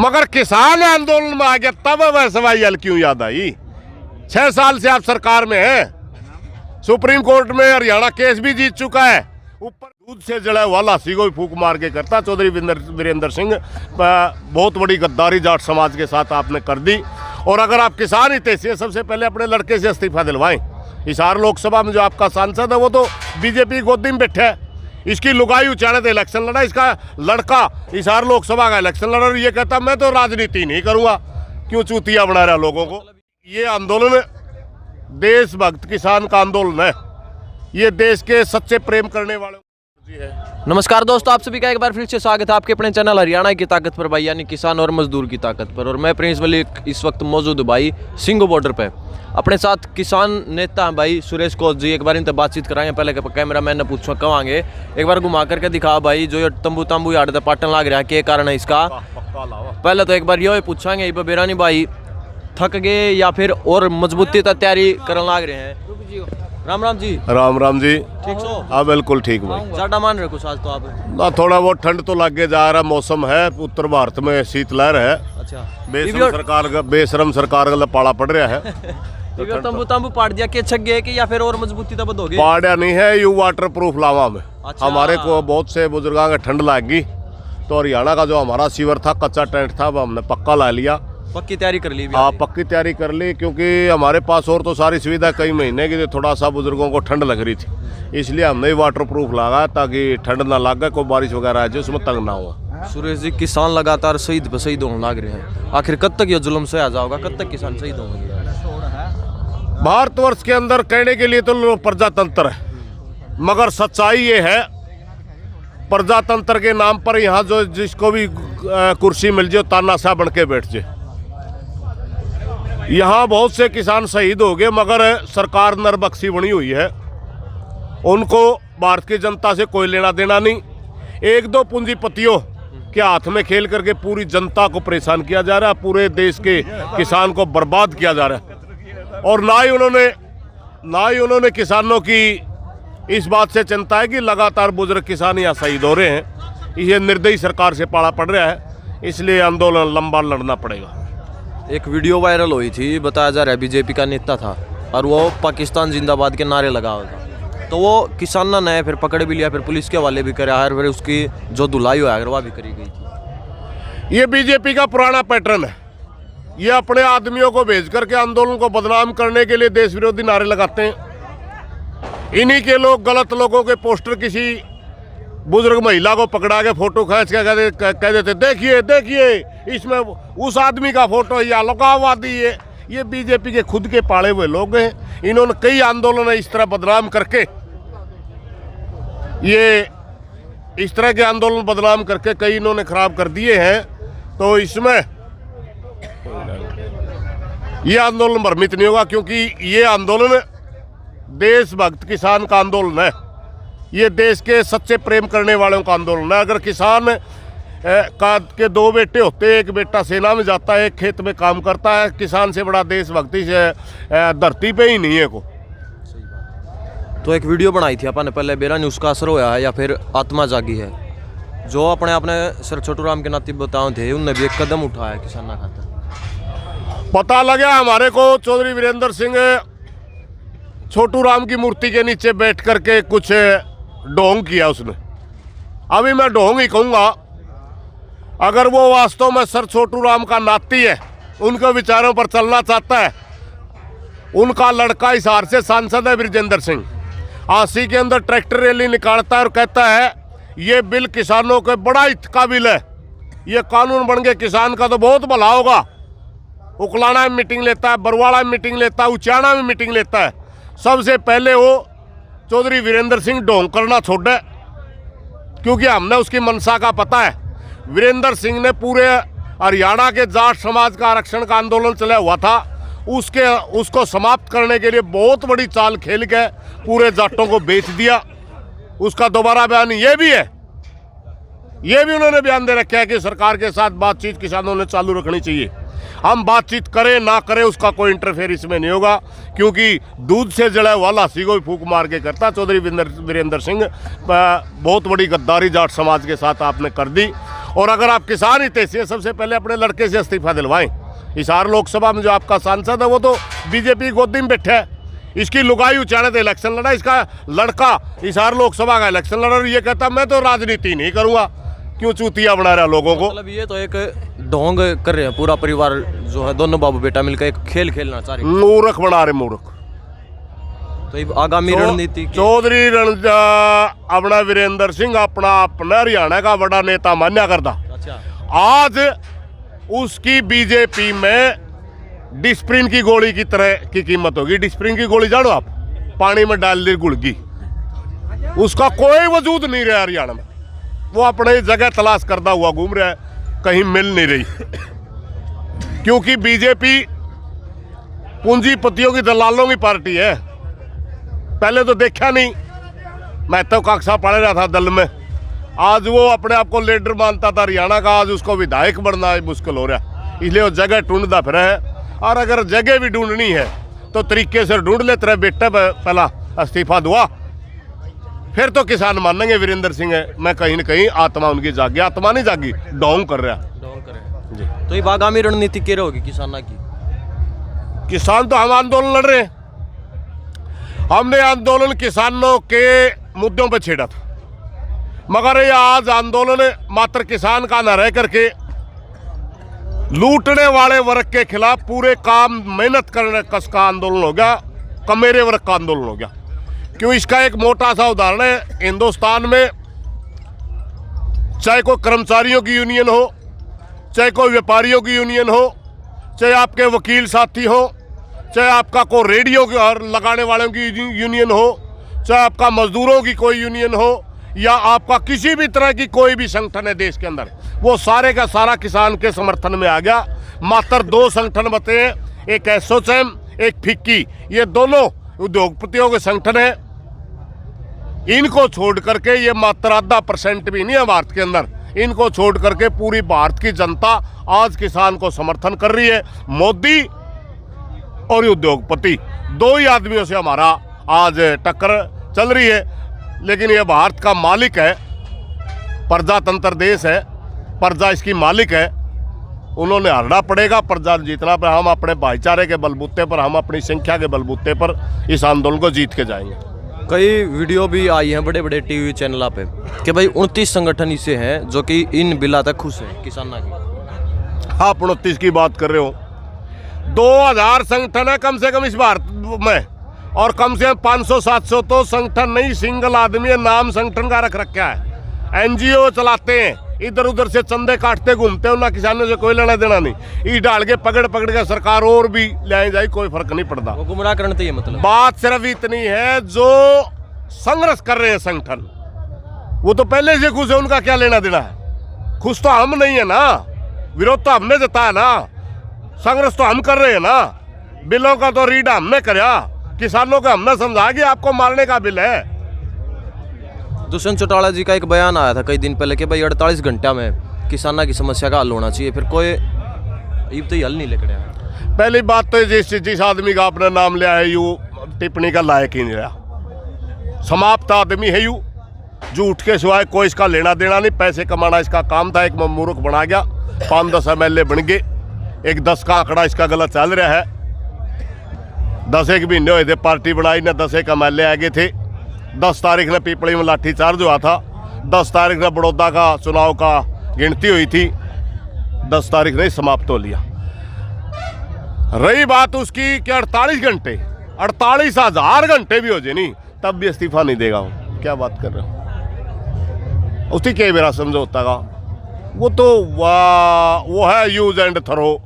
मगर किसान आंदोलन में आ गया तब वह सवाई क्यों याद आई? 6 साल से आप सरकार में हैं, सुप्रीम कोर्ट में हरियाणा केस भी जीत चुका है, ऊपर दूध से जड़ा हुआ लासी को भी फूक मार के करता। चौधरी वीरेंद्र सिंह, बहुत बड़ी गद्दारी जाट समाज के साथ आपने कर दी। और अगर आप किसान हित से सबसे पहले अपने लड़के से इस्तीफा दिलवाएं। हिसार लोकसभा में जो आपका सांसद है वो तो बीजेपी गोदी में बैठा है, इसकी लुगाई उचाने तो इलेक्शन लड़ा, इसका लड़का हिसार लोकसभा का इलेक्शन लड़ा और ये कहता मैं तो राजनीति नहीं करूंगा। क्यों चूतिया बना रहा लोगों को? ये आंदोलन देशभक्त किसान का आंदोलन है, ये देश के सच्चे प्रेम करने वाले है। नमस्कार दोस्तों, आप सभी का एक बार फिर से स्वागत है आपके अपने चैनल हरियाणा की ताकत पर भाई, यानी किसान और मजदूर की ताकत पर। और मैं प्रिंस मलिक इस वक्त मौजूद हूँ भाई सिंगो बॉर्डर पे। अपने साथ किसान नेता हैं भाई सुरेश कोच जी। एक बार इनसे बातचीत कराएंगे। पहले कैमरा मैन ने पूछा कब आएंगे, एक बार घुमा करके दिखा भाई जो ये तंबू यार्ड पाटन लाग रहा है, क्या कारण है इसका? पहले तो एक बार ये पूछांगे बेरानी भाई थक गए या फिर और मजबूती तक तैयारी करने लाग रहे हैं? राम राम जी। राम राम जी। ठीक सो? हाँ बिल्कुल ठीक भाई। ज्यादा मान रहे कुछ आज तो आप? ना थोड़ा बहुत ठंड तो लग जा रहा, मौसम है, उत्तर भारत में शीतलहर है। अच्छा, बेशरम सरकार का पाला पड़ रहा है। तंबू पाट दिया के छक गए कि या फिर और मजबूती तब होगी? पाड़ा नहीं है, यू वाटर प्रूफ लावा में। अच्छा। हमारे को बहुत से बुजुर्गों का ठंड लग गई तो हरियाणा का जो हमारा शिविर था, कच्चा टेंट था, वो हमने पक्का ला लिया। पक्की तैयारी कर ली? हाँ पक्की तैयारी कर ली, क्योंकि हमारे पास और तो सारी सुविधा कई महीने की, थोड़ा सा बुजुर्गों को ठंड लग रही थी, इसलिए हमने वाटर प्रूफ लगा ताकि ठंड ना लगे, कोई बारिश वगैरह जो उसमें तंग ना हुआ। सुरेश जी, किसान लगातार शहीद होने लग रहे हैं, आखिर कब तक ये जुल्म सहा जाओगा? कब तक किसान शहीद होंगे? भारतवर्ष के अंदर कहने के लिए तो प्रजातंत्र है, मगर सच्चाई ये है प्रजातंत्र के नाम पर यहाँ जो जिसको भी कुर्सी मिल जाए तानाशाह बन के बैठ जाए। यहाँ बहुत से किसान शहीद हो गए, मगर सरकार नरबख्शी बनी हुई है, उनको भारत की जनता से कोई लेना देना नहीं। 1-2 पूंजीपतियों के हाथ में खेल करके पूरी जनता को परेशान किया जा रहा है, पूरे देश के किसान को बर्बाद किया जा रहा है। और ना ही उन्होंने किसानों की इस बात से चिंता है कि लगातार बुजुर्ग किसान यहाँ शहीद हो रहे हैं। ये निर्दयी सरकार से पाला पड़ रहा है, इसलिए आंदोलन लंबा लड़ना पड़ेगा। एक वीडियो वायरल हुई थी, बताया जा रहा है बीजेपी का नेता था और वो पाकिस्तान जिंदाबाद के नारे लगा हुआ था, तो वो किसान ने फिर पकड़ भी लिया, फिर पुलिस के हवाले भी करा है, फिर उसकी जो धुलाई हुआ है वह भी करी गई थी। ये बीजेपी का पुराना पैटर्न है, ये अपने आदमियों को भेज करके आंदोलन को बदनाम करने के लिए देश विरोधी नारे लगाते हैं। इन्हीं के लोग गलत लोगों के पोस्टर किसी बुजुर्ग महिला को पकड़ा के फोटो खींच के कह देते देखिए देखिए इसमें उस आदमी का फोटो है, या अलगाववादी है। ये बीजेपी के खुद के पाले हुए लोग हैं, इन्होंने कई आंदोलन इस तरह बदनाम करके इस तरह के आंदोलन बदनाम करके कई इन्होंने खराब कर दिए हैं। तो इसमें ये आंदोलन भ्रमित नहीं होगा, क्योंकि ये आंदोलन देशभक्त किसान का आंदोलन है, ये देश के सच्चे प्रेम करने वालों का आंदोलन है। अगर किसान के 2 बेटे होते, एक बेटा सेना में जाता है, एक खेत में काम करता है, किसान से बड़ा देशभक्ति से धरती पे ही नहीं है को। तो एक वीडियो बनाई थी अपन ने पहले, बेरा न्यूज़ का असर होया है या फिर आत्मा जागी है? जो अपने सर छोटू राम के नाते बताओ थे, उनने भी एक कदम उठाया किसान खातर। पता लगा हमारे को चौधरी वीरेंद्र सिंह छोटू राम की मूर्ति के नीचे बैठ करके कुछ ढोंग किया उसने। अभी मैं ढोंग ही कहूँगा, अगर वो वास्तव में सर छोटू राम का नाती है, उनके विचारों पर चलना चाहता है, उनका लड़का हिसार से सांसद है बृजेंद्र सिंह, आसी के अंदर ट्रैक्टर रैली निकालता है और कहता है ये बिल किसानों के बड़ा हित का बिल है, ये कानून बन गए किसान का तो बहुत भला होगा। उकलाना में मीटिंग लेता है, बरवाड़ा में मीटिंग लेता है, उचाना में मीटिंग लेता है। सबसे पहले वो चौधरी वीरेंद्र सिंह ढोंग करना छोड़े, क्योंकि हमने उसकी मंशा का पता है। वीरेंद्र सिंह ने पूरे हरियाणा के जाट समाज का आरक्षण का आंदोलन चला हुआ था, उसको समाप्त करने के लिए बहुत बड़ी चाल खेल के पूरे जाटों को बेच दिया। उसका दोबारा बयान ये भी है, ये भी उन्होंने बयान दे रखा है कि सरकार के साथ बातचीत किसानों ने चालू रखनी चाहिए। हम बातचीत करें ना करें उसका कोई इंटरफेयर इसमें नहीं होगा, क्योंकि दूध से जड़ा हुआ लासी को भी फूक मार के करता। चौधरी वीरेंद्र सिंह, बहुत बड़ी गद्दारी जाट समाज के साथ आपने कर दी। और अगर आप किसान हितैषी हैं, सबसे पहले अपने लड़के से इस्तीफा दिलवाएं। हिसार लोकसभा में जो आपका सांसद है वो तो बीजेपी की गोदी में बैठा है, इसकी लुगाई उचाने इलेक्शन लड़ा, इसका लड़का हिसार लोकसभा का इलेक्शन लड़ा और ये कहता मैं तो राजनीति नहीं करूँगा। क्यों चूतिया बना रहा लोगों को? मतलब ये तो एक ढोंग कर रहे हैं, पूरा परिवार जो है दोनों बाबू बेटा मिलकर एक खेल खेलना चाह रहे हैं, मूर्ख बना रहे मूर्ख। तो ये आगामी रणनीति चौधरी अपना वीरेंद्र सिंह अपना हरियाणा का बड़ा नेता मान्या करता, अच्छा आज उसकी बीजेपी में डिस्प्रिन की गोली की तरह की कीमत होगी। डिस्प्रिन की गोली जानो आप, पानी में डाल दी गुड़गी, उसका कोई वजूद नहीं रहा हरियाणा में। वो अपने जगह तलाश करता हुआ घूम रहा है, कहीं मिल नहीं रही। क्योंकि बीजेपी पूंजीपतियों की दलालों की पार्टी है। पहले तो देखा नहीं, मैं तो कक्षा पढ़ रहा था दल में, आज वो अपने आप को लीडर मानता था हरियाणा का, आज उसको विधायक बनना मुश्किल हो रहा है। इसलिए वो जगह ढूंढता फिर है, और अगर जगह भी ढूंढनी है तो तरीके से ढूंढ ले। तेरे बेटे पहला इस्तीफा दुआ, फिर तो किसान मानेंगे वीरेंद्र सिंह है। मैं कहीं न कहीं आत्मा उनकी जागी, आत्मा नहीं जागी, डोंग कर रहा जी। तो ये आगामी रणनीति क्या रहेगी किसाना की? किसान तो हम आंदोलन लड़ रहे हैं, हमने आंदोलन किसानों के मुद्दों पर छेड़ा था, मगर ये आज आंदोलन मात्र किसान का न रह करके लूटने वाले वर्ग के खिलाफ पूरे काम मेहनत करने का आंदोलन हो गया, कमेरे वर्ग का आंदोलन हो गया। क्यों? इसका एक मोटा सा उदाहरण है, हिंदुस्तान में चाहे कोई कर्मचारियों की यूनियन हो, चाहे कोई व्यापारियों की यूनियन हो, चाहे आपके वकील साथी हो, चाहे आपका कोई रेडियो और लगाने वालों की यूनियन हो, चाहे आपका मजदूरों की कोई यूनियन हो, या आपका किसी भी तरह की कोई भी संगठन है देश के अंदर, वो सारे का सारा किसान के समर्थन में आ गया। मात्र 2 संगठन बचे हैं, एक एसोचैम, एक फिक्की, ये दोनों उद्योगपतियों के संगठन है। इनको छोड़ करके, ये मात्र 0.5% भी नहीं है भारत के अंदर, इनको छोड़ करके पूरी भारत की जनता आज किसान को समर्थन कर रही है। मोदी और उद्योगपति, 2 ही आदमियों से हमारा आज टक्कर चल रही है। लेकिन ये भारत का मालिक है, प्रजातंत्र देश है, प्रजा इसकी मालिक है, उन्होंने हारना पड़ेगा, प्रजा जीतना पर। हम अपने भाईचारे के बलबूते पर, हम अपनी संख्या के बलबूते पर इस आंदोलन को जीत के जाएंगे। कई वीडियो भी आई हैं बड़े बड़े टीवी चैनल पे कि भाई 29 संगठन ऐसे हैं जो कि इन बिला तक खुश हैं किसाना की। आप 29 की बात कर रहे हो, 2000 संगठन है कम से कम इस भारत में, और कम से कम 500-700 तो संगठन नहीं, सिंगल आदमी है, नाम संगठन का रख रखा है। एनजीओ चलाते हैं, इधर उधर से चंदे काटते घूमते हो, ना किसानों से कोई लेना देना नहीं। इस डाल के पकड़ के सरकार और भी ले जाए, कोई फर्क नहीं पड़ता। वो गुमराह करने तो ये मतलब बात सिर्फ इतनी है, जो संघर्ष कर रहे हैं संगठन, वो तो पहले से खुश है, उनका क्या लेना देना है? खुश तो हम नहीं है ना, विरोध तो हमने जताया ना, संघर्ष तो हम कर रहे हैं ना। बिलों का तो रीड हमने कराया, किसानों को हमने समझा कि आपको मारने का बिल है। दुष्यंत चौटाला जी का एक बयान आया था कई दिन पहले कि भाई 48 घंटा में किसाना की समस्या का हल होना चाहिए, फिर कोई अब तो हल नहीं लेकर आया। पहली बात तो जिस आदमी का आपने नाम लिया है, यू टिप्पणी का लायक ही नहीं रहा, समाप्त आदमी है यू, झूठ के सिवाय कोई इसका लेना देना नहीं। पैसे कमाना इसका काम था, एक मूर्ख बना गया, 5-10 MLA बन गए, एक 10 का आंकड़ा इसका गलत चल रहा है। 10 एक महीने हुए थे पार्टी बनाई ने, 10 एक MLA आ गए थे। 10 तारीख ने पीपली में लाठीचार्ज हुआ था, 10 तारीख ने बड़ौदा का चुनाव का गिनती हुई थी, 10 तारीख ने समाप्त हो लिया। रही बात उसकी कि 48 घंटे, 48,000 घंटे भी हो जाए नहीं, तब भी इस्तीफा नहीं देगा। वो क्या बात कर रहे हो? उसकी क्या मेरा समझौता का, वो तो वो है यूज एंड थ्रो,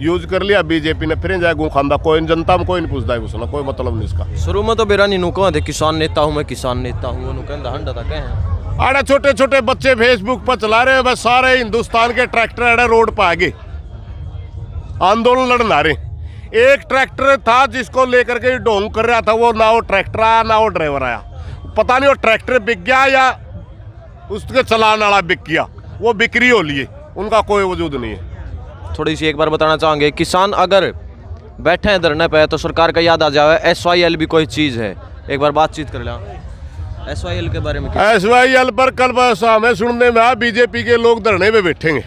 यूज कर लिया बीजेपी ने, फिर जाए गू खांदा, कोई जनता में कोई नहीं पूछता है, उसने कोई मतलब नहीं इसका। शुरू में तो बेरा नहीं कहते किसान नेता हूँ मैं, किसान नेता हूँ, हंडा था कहें। अरे छोटे छोटे बच्चे फेसबुक पर चला रहे हैं, बस सारे हिंदुस्तान के ट्रैक्टर अड़े रोड पर आगे आंदोलन लड़ना रहे। एक ट्रैक्टर था जिसको लेकर के ढोंग कर रहा था, वो ना वो ट्रैक्टर आया ना वो ड्राइवर आया, पता नहीं वो ट्रैक्टर बिक गया या उसके चलाने वाला बिक गया, वो बिक्री हो लिए, उनका कोई वजूद नहीं है। थोड़ी सी एक बार बताना चाहेंगे, किसान अगर बैठे हैं धरने पे तो सरकार का याद आ जाए SYL भी कोई चीज़ है, एक बार बातचीत कर लें। SYL के बारे में क्या? SYL पर कल बस हमें सुनने में आया बीजेपी के लोग धरने में बैठेंगे।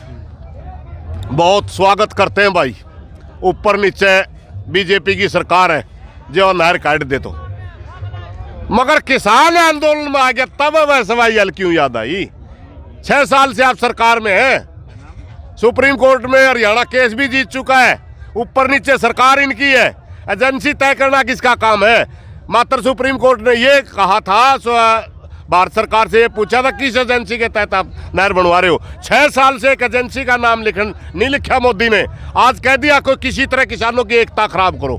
बहुत स्वागत करते हैं भाई, ऊपर नीचे बीजेपी की सरकार है जो नहर काट दे तो, मगर किसान आंदोलन में आ गया तब अब SYL क्यों याद आई? 6 साल से आप सरकार में हैं, सुप्रीम कोर्ट में हरियाणा केस भी जीत चुका है, ऊपर नीचे सरकार इनकी है, एजेंसी तय करना किसका काम है? मात्र सुप्रीम कोर्ट ने ये कहा था, भारत सरकार से ये पूछा था किस एजेंसी के तहत आप नहर बनवा रहे हो। 6 साल से एक एजेंसी का नाम नहीं लिखा मोदी ने, आज कह दिया कोई किसी तरह किसानों की एकता खराब करो।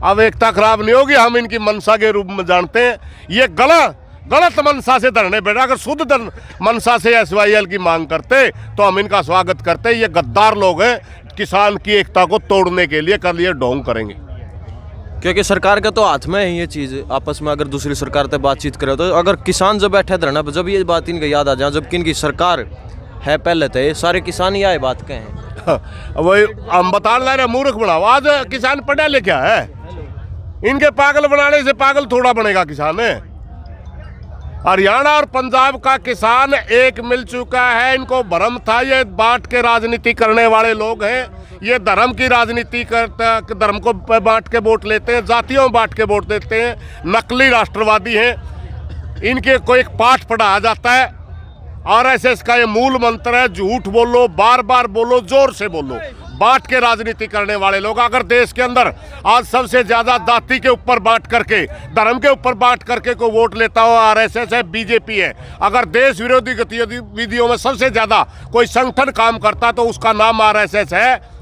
अब एकता खराब नहीं होगी, हम इनकी मंशा के रूप में जानते हैं। ये गलत मंशा से धरने बैठा, अगर शुद्ध मंशा से SYL की मांग करते तो हम इनका स्वागत करते। ये गद्दार लोग हैं, किसान की एकता को तोड़ने के लिए कर लिए ढोंग करेंगे। क्योंकि सरकार का तो हाथ में है ये चीज़, आपस में अगर दूसरी सरकार से बातचीत करे तो अगर किसान जब बैठे धरना पर, जब ये बात इनके याद आ जाए, जबकि इनकी सरकार है पहले तो ये सारे किसान ही आए बात कहें। वही हम बता रहे मूर्ख बनाओ, आज किसान पढ़ा लिखा है, इनके पागल बनाने से पागल थोड़ा बनेगा किसान है। हरियाणा और पंजाब का किसान एक मिल चुका है, इनको भ्रम था ये बांट के राजनीति करने वाले लोग हैं, ये धर्म की राजनीति करते, धर्म को बांट के वोट लेते हैं, जातियों में बांट के वोट देते हैं, नकली राष्ट्रवादी हैं। इनके को एक पाठ पढ़ाया जाता है, RSS का ये मूल मंत्र है, झूठ बोलो, बार बार बोलो, जोर से बोलो। बांट के राजनीति करने वाले लोग, अगर देश के अंदर आज सबसे ज्यादा जाति के ऊपर बांट करके, धर्म के ऊपर बांट करके को वोट लेता हो, RSS है, बीजेपी है। अगर देश विरोधी गतिविधियों में सबसे ज्यादा कोई संगठन काम करता तो उसका नाम RSS है।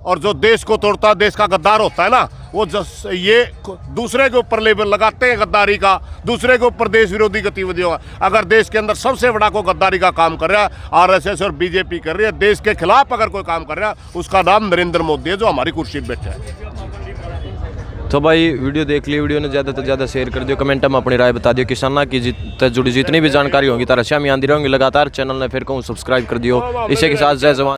और जो देश को तोड़ता है, देश का गद्दार होता है ना, वो ये दूसरे के ऊपर लेबल लगाते हैं गद्दारी का, दूसरे के ऊपर देश विरोधी गतिविधियों का। अगर देश के अंदर सबसे बड़ा को गद्दारी का काम कर रहा है RSS और बीजेपी कर रही है, देश के खिलाफ अगर कोई काम कर रहा है, उसका नाम नरेंद्र मोदी है जो हमारी कुर्सी पर बैठा है। तो भाई वीडियो देख ली, वीडियो ने ज़्यादा से ज़्यादा शेयर कर दियो, कमेंट में अपनी राय बता दियो। किसाना की जुड़ी जितनी भी जानकारी होगी तारा श्याम आंदी रहेंगी लगातार, चैनल ने फिर कहूँ सब्सक्राइब कर दियो। इसी के साथ जय जवान।